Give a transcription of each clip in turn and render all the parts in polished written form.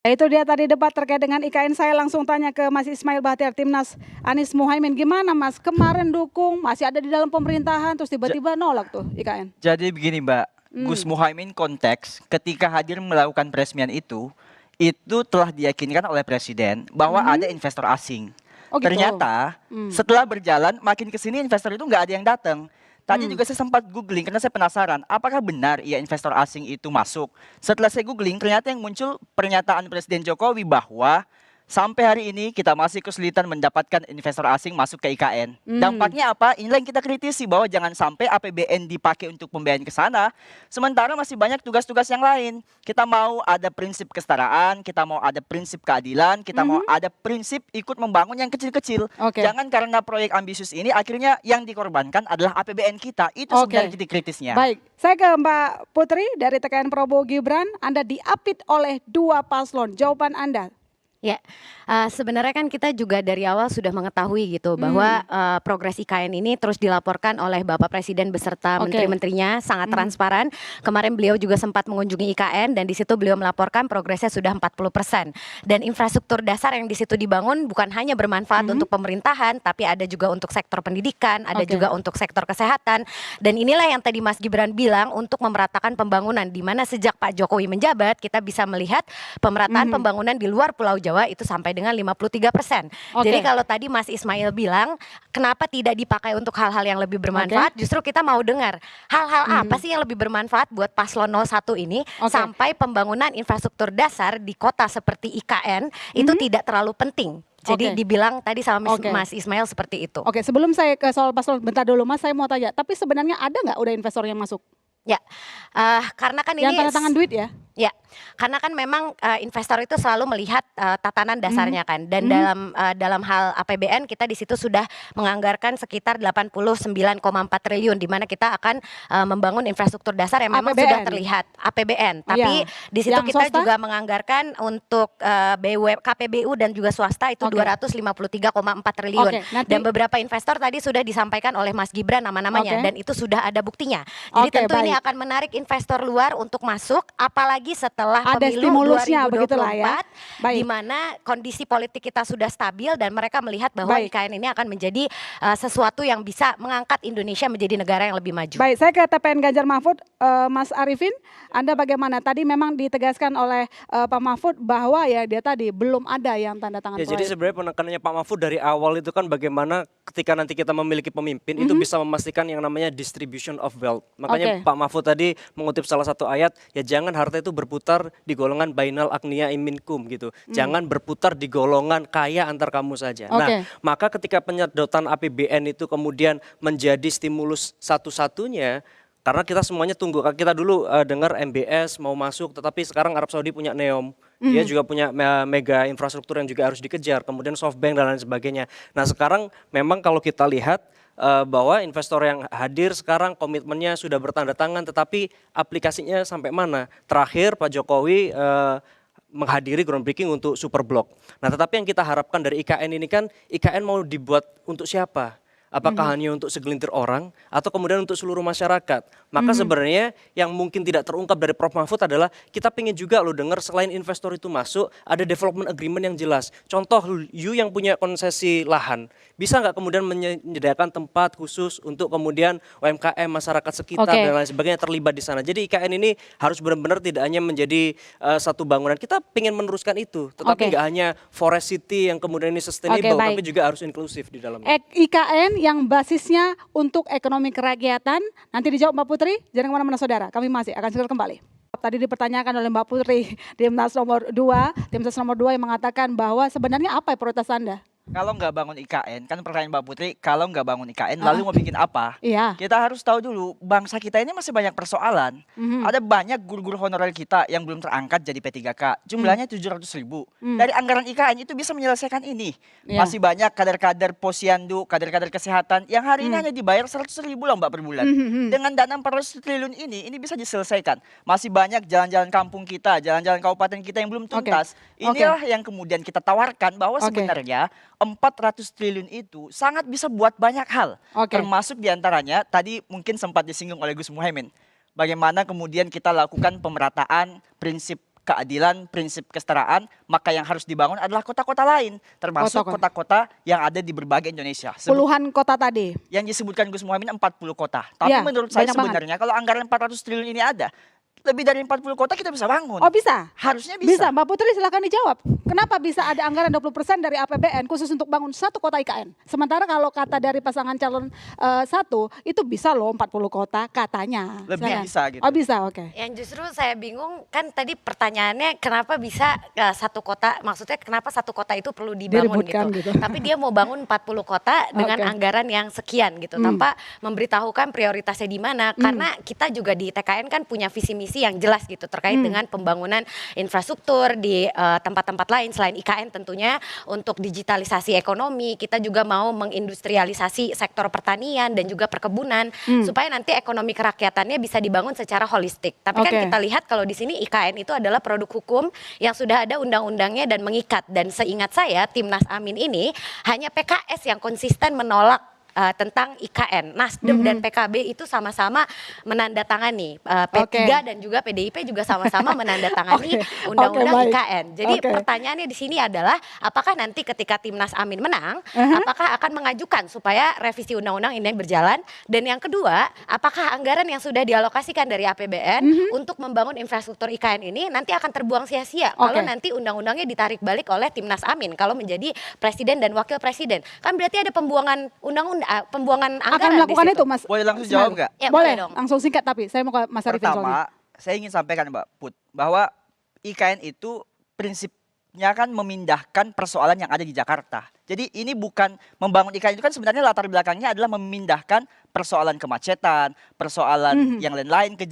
Itu dia tadi debat terkait dengan IKN. Saya langsung tanya ke Mas Ismail Bahtiar, Timnas Anies Muhaimin. Gimana Mas, kemarin dukung, masih ada di dalam pemerintahan, terus tiba-tiba nolak tuh IKN. Jadi begini Mbak, Gus Muhaimin konteks ketika hadir melakukan peresmian itu telah diyakinkan oleh Presiden bahwa ada investor asing. Oh gitu. Ternyata setelah berjalan makin ke sini investor itu nggak ada yang datang. Tadi juga saya sempat googling karena saya penasaran apakah benar ya investor asing itu masuk. Setelah saya googling ternyata yang muncul pernyataan Presiden Jokowi bahwa sampai hari ini kita masih kesulitan mendapatkan investor asing masuk ke IKN. Dampaknya apa? Inilah yang kita kritisi bahwa jangan sampai APBN dipakai untuk pembiayaan ke sana. Sementara masih banyak tugas-tugas yang lain. Kita mau ada prinsip kesetaraan, kita mau ada prinsip keadilan, kita mau ada prinsip ikut membangun yang kecil-kecil. Jangan karena proyek ambisius ini akhirnya yang dikorbankan adalah APBN kita. Itu sebenarnya titik kritisnya. Baik, saya ke Mbak Putri dari TKN Prabowo Gibran. Anda diapit oleh dua paslon. Jawaban Anda? Ya, sebenarnya kan kita juga dari awal sudah mengetahui gitu bahwa progres IKN ini terus dilaporkan oleh Bapak Presiden beserta menteri-menterinya sangat transparan. Kemarin beliau juga sempat mengunjungi IKN dan di situ beliau melaporkan progresnya sudah 40%. Dan infrastruktur dasar yang di situ dibangun bukan hanya bermanfaat untuk pemerintahan, tapi ada juga untuk sektor pendidikan, ada juga untuk sektor kesehatan. Dan inilah yang tadi Mas Gibran bilang untuk memeratakan pembangunan, di mana sejak Pak Jokowi menjabat kita bisa melihat pemerataan pembangunan di luar Pulau Jawa itu sampai dengan 53%. Jadi kalau tadi Mas Ismail bilang kenapa tidak dipakai untuk hal-hal yang lebih bermanfaat, justru kita mau dengar hal-hal apa sih yang lebih bermanfaat buat paslon 01 ini sampai pembangunan infrastruktur dasar di kota seperti IKN itu tidak terlalu penting. Jadi dibilang tadi sama Mas Ismail seperti itu. Sebelum saya ke soal paslon, bentar dulu Mas, saya mau tanya, tapi sebenarnya ada nggak udah investor yang masuk? Ya, karena kan yang ini tanda tangan duit ya? Ya, karena kan memang investor itu selalu melihat tatanan dasarnya kan, dan dalam hal APBN kita di situ sudah menganggarkan sekitar 89,4 triliun, di mana kita akan membangun infrastruktur dasar yang memang sudah terlihat APBN. Tapi di situ kita juga menganggarkan untuk KPBU dan juga swasta itu 253,4 triliun. Dan beberapa investor tadi sudah disampaikan oleh Mas Gibran nama-namanya, dan itu sudah ada buktinya. Jadi tentu ini akan menarik investor luar untuk masuk, apalagi setelah ada pemilu 2024 di mana kondisi politik kita sudah stabil dan mereka melihat bahwa IKN ini akan menjadi sesuatu yang bisa mengangkat Indonesia menjadi negara yang lebih maju. Baik, saya ke TPN Ganjar Mahfud, Mas Arifin, Anda bagaimana? Tadi memang ditegaskan oleh Pak Mahfud bahwa ya dia tadi belum ada yang tanda tangan proyek. Jadi sebenarnya penekanannya Pak Mahfud dari awal itu kan bagaimana ketika nanti kita memiliki pemimpin itu bisa memastikan yang namanya distribution of wealth. Makanya Pak Mahfud tadi mengutip salah satu ayat, ya jangan harta itu berputar di golongan bainal agniya minkum gitu. Jangan berputar di golongan kaya antar kamu saja. Nah, maka ketika penyedotan APBN itu kemudian menjadi stimulus satu-satunya, karena kita semuanya tunggu. Kita dulu dengar MBS mau masuk, tetapi sekarang Arab Saudi punya NEOM. Dia juga punya mega infrastruktur yang juga harus dikejar, kemudian SoftBank dan lain sebagainya. Nah, sekarang memang kalau kita lihat bahwa investor yang hadir sekarang komitmennya sudah bertanda tangan, tetapi aplikasinya sampai mana? Terakhir Pak Jokowi menghadiri groundbreaking untuk Superblok. Nah, tetapi yang kita harapkan dari IKN ini kan, IKN mau dibuat untuk siapa? Apakah hanya untuk segelintir orang atau kemudian untuk seluruh masyarakat? Maka sebenarnya yang mungkin tidak terungkap dari Prof Mahfud adalah kita pengen juga loh dengar selain investor itu masuk ada development agreement yang jelas. Contoh you yang punya konsesi lahan bisa nggak kemudian menyediakan tempat khusus untuk kemudian UMKM masyarakat sekitar dan lain sebagainya terlibat di sana. Jadi IKN ini harus benar-benar tidak hanya menjadi satu bangunan. Kita pengen meneruskan itu, tetapi nggak hanya forest city yang kemudian ini sustainable, tapi juga harus inklusif di dalamnya. IKN yang basisnya untuk ekonomi kerakyatan. Nanti dijawab Mbak Putri, jangan kemana-mana saudara. Kami masih akan segera kembali. Tadi dipertanyakan oleh Mbak Putri, Timnas nomor 2 yang mengatakan bahwa sebenarnya apa ya prioritas Anda? Kalau nggak bangun IKN, kan pertanyaan Mbak Putri, kalau nggak bangun IKN lalu mau bikin apa? Kita harus tahu dulu, bangsa kita ini masih banyak persoalan. Ada banyak guru-guru honorer kita yang belum terangkat jadi P3K, jumlahnya 700.000. Dari anggaran IKN itu bisa menyelesaikan ini. Masih banyak kader-kader posyandu, kader-kader kesehatan yang hari ini hanya dibayar 100.000 loh Mbak per bulan. Dengan dana 400 triliun ini bisa diselesaikan. Masih banyak jalan-jalan kampung kita, jalan-jalan kabupaten kita yang belum tuntas. Inilah yang kemudian kita tawarkan bahwa sebenarnya 400 triliun itu sangat bisa buat banyak hal. Termasuk diantaranya tadi mungkin sempat disinggung oleh Gus Muhaimin. Bagaimana kemudian kita lakukan pemerataan prinsip keadilan, prinsip kesetaraan, maka yang harus dibangun adalah kota-kota lain, termasuk kota-kota yang ada di berbagai Indonesia. Puluhan kota tadi. Yang disebutkan Gus Muhaimin 40 kota. Tapi Ya, menurut saya banyak sebenarnya kalau anggaran 400 triliun ini ada, lebih dari 40 kota kita bisa bangun. Oh bisa? Harusnya Bisa, bisa. Mbak Putri silakan dijawab. Kenapa bisa ada anggaran 20% dari APBN khusus untuk bangun satu kota IKN? Sementara kalau kata dari pasangan calon satu, itu bisa loh 40 kota katanya. Lebih Silakan. bisa gitu. Oh bisa, oke. Yang justru saya bingung kan tadi pertanyaannya kenapa bisa satu kota, maksudnya kenapa satu kota itu perlu dibangun Diributkan gitu. gitu. Tapi dia mau bangun 40 kota dengan Oke. anggaran yang sekian gitu tanpa memberitahukan prioritasnya di mana karena kita juga di TKN kan punya visi misi yang jelas gitu terkait dengan pembangunan infrastruktur di tempat-tempat lain selain IKN tentunya untuk digitalisasi ekonomi. Kita juga mau mengindustrialisasi sektor pertanian dan juga perkebunan supaya nanti ekonomi kerakyatannya bisa dibangun secara holistik. Tapi kan Oke. kita lihat kalau di sini IKN itu adalah produk hukum yang sudah ada undang-undangnya dan mengikat. Dan seingat saya Timnas Amin ini hanya PKS yang konsisten menolak tentang IKN. Nasdem dan PKB itu sama-sama menandatangani. P3 dan juga PDIP juga sama-sama menandatangani undang-undang baik. IKN. Jadi Oke. pertanyaannya di sini adalah apakah nanti ketika Timnas Amin menang, apakah akan mengajukan supaya revisi undang-undang ini berjalan? Dan yang kedua, apakah anggaran yang sudah dialokasikan dari APBN untuk membangun infrastruktur IKN ini nanti akan terbuang sia-sia kalau nanti undang-undangnya ditarik balik oleh Timnas Amin kalau menjadi presiden dan wakil presiden? Kan berarti ada pembuangan pembuangan anggaran Akan melakukan di situ. itu Mas. Boleh langsung jawab nggak? Ya, boleh, boleh dong. langsung singkat tapi saya mau ke Mas Arifin soalnya. Pertama, saya ingin sampaikan Mbak Put, bahwa IKN itu prinsipnya kan memindahkan persoalan yang ada di Jakarta. Jadi ini bukan membangun IKN itu kan sebenarnya latar belakangnya adalah memindahkan persoalan kemacetan, persoalan yang lain-lain ke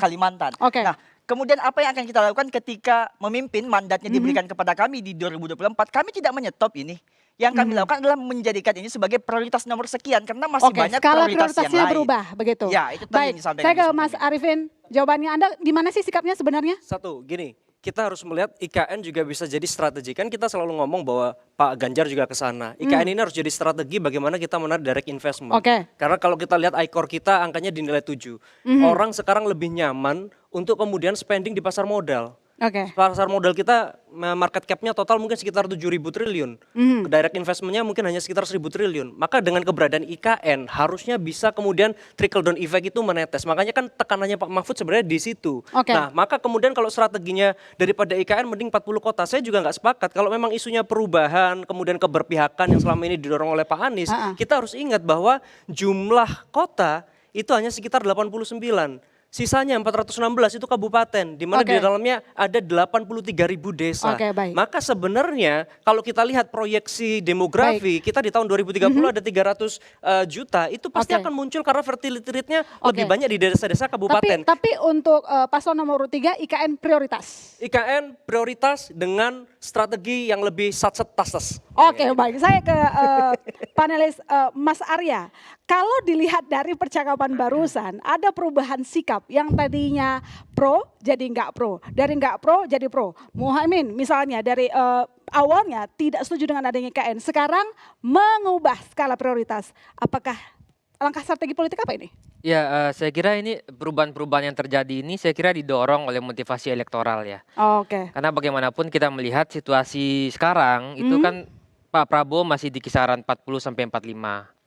Kalimantan. Oke. Nah, kemudian apa yang akan kita lakukan ketika memimpin mandatnya diberikan kepada kami di 2024, kami tidak menyetop ini. Yang kami lakukan adalah menjadikan ini sebagai prioritas nomor sekian karena masih Oke, banyak skala prioritas yang prioritasnya lain. berubah begitu. Ya, itu tadi Baik, yang disampaikan saya ke Gus Mas Muhaimin. Arifin. Jawabannya Anda di mana sih sikapnya sebenarnya? Satu, gini, kita harus melihat IKN juga bisa jadi strategi. Kan kita selalu ngomong bahwa Pak Ganjar juga ke sana. IKN ini harus jadi strategi bagaimana kita menarik direct investment. Oke. Karena kalau kita lihat ICOR kita angkanya dinilai 7. Orang sekarang lebih nyaman untuk kemudian spending di pasar modal. Oke. Pasar modal kita market cap-nya total mungkin sekitar 7.000 triliun. Direct investment-nya mungkin hanya sekitar 1.000 triliun. Maka dengan keberadaan IKN harusnya bisa kemudian trickle down effect itu menetes. Makanya kan tekanannya Pak Mahfud sebenarnya di situ. Oke. Nah, maka kemudian kalau strateginya daripada IKN mending 40 kota, saya juga nggak sepakat. Kalau memang isunya perubahan, kemudian keberpihakan yang selama ini didorong oleh Pak Anies, kita harus ingat bahwa jumlah kota itu hanya sekitar 89. Sisanya 416 itu kabupaten, di mana di dalamnya ada 83.000 desa. Oke, baik. Maka sebenarnya kalau kita lihat proyeksi demografi, kita di tahun 2030 ada 300 juta, itu pasti akan muncul karena fertility rate-nya lebih banyak di desa-desa kabupaten. Tapi untuk paslon nomor 3 IKN prioritas. IKN prioritas dengan strategi yang lebih satset tas. Oke, baik. Saya ke panelis Mas Arya. Kalau dilihat dari percakapan barusan, ada perubahan sikap yang tadinya pro jadi nggak pro, dari nggak pro jadi pro. Muhaimin misalnya dari awalnya tidak setuju dengan adanya IKN, sekarang mengubah skala prioritas. Apakah langkah strategi politik apa ini? Ya, saya kira ini perubahan-perubahan yang terjadi ini saya kira didorong oleh motivasi elektoral ya. Oke. Karena bagaimanapun kita melihat situasi sekarang itu kan Pak Prabowo masih di kisaran 40 sampai 45.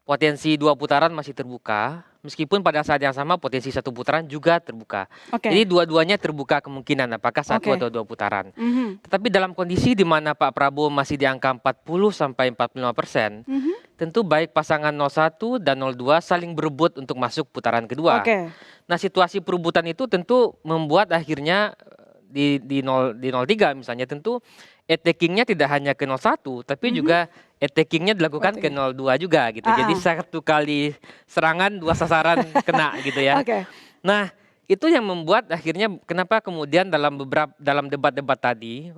Potensi 2 putaran masih terbuka, meskipun pada saat yang sama potensi 1 putaran juga terbuka. Jadi dua-duanya terbuka kemungkinan apakah 1 atau 2 putaran. Tetapi dalam kondisi di mana Pak Prabowo masih di angka 40 sampai 45%, tentu baik pasangan 01 dan 02 saling berebut untuk masuk putaran kedua. Nah, situasi perebutan itu tentu membuat akhirnya di 03 misalnya tentu attacking-nya tidak hanya ke 01 tapi juga attacking-nya dilakukan ke 02 juga gitu. Jadi 1 kali serangan 2 sasaran kena gitu ya. Nah, itu yang membuat akhirnya kenapa kemudian dalam debat-debat tadi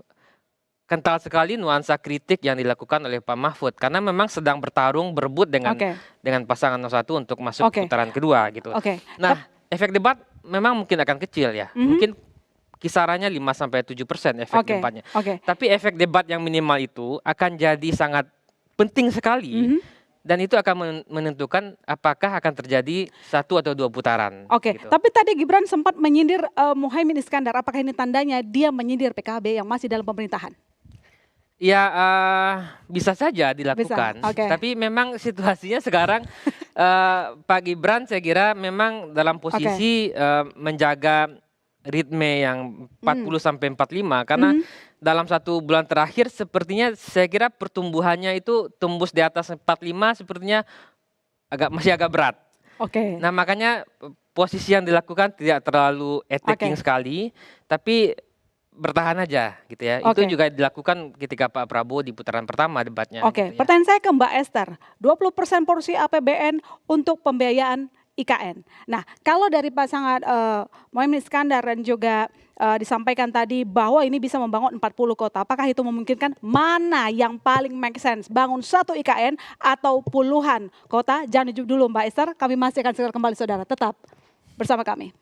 kental sekali nuansa kritik yang dilakukan oleh Pak Mahfud karena memang sedang bertarung berebut dengan pasangan 01 untuk masuk putaran kedua gitu. Nah, efek debat memang mungkin akan kecil ya. Mungkin kisarannya 5-7% efek debatnya. Tapi efek debat yang minimal itu akan jadi sangat penting sekali dan itu akan menentukan apakah akan terjadi 1 atau 2 putaran. Oke, gitu. tapi tadi Gibran sempat menyindir Muhaimin Iskandar. Apakah ini tandanya dia menyindir PKB yang masih dalam pemerintahan? Ya bisa saja dilakukan, oke. tapi memang situasinya sekarang Pak Gibran saya kira memang dalam posisi menjaga ritme yang 40 sampai 45 karena dalam 1 bulan terakhir sepertinya saya kira pertumbuhannya itu tembus di atas 45 sepertinya masih agak berat. Oke. Nah makanya posisi yang dilakukan tidak terlalu attacking sekali, tapi bertahan aja gitu ya. Itu juga dilakukan ketika Pak Prabowo di putaran pertama debatnya. Oke, gitu ya. pertanyaan saya ke Mbak Esther, 20% porsi APBN untuk pembiayaan IKN. Nah, kalau dari pasangan Muhaimin Iskandar dan juga disampaikan tadi bahwa ini bisa membangun 40 kota, apakah itu memungkinkan? Mana yang paling make sense? Bangun 1 IKN atau puluhan kota? Jangan dijawab dulu Mbak Esther, kami masih akan segera kembali saudara, tetap bersama kami.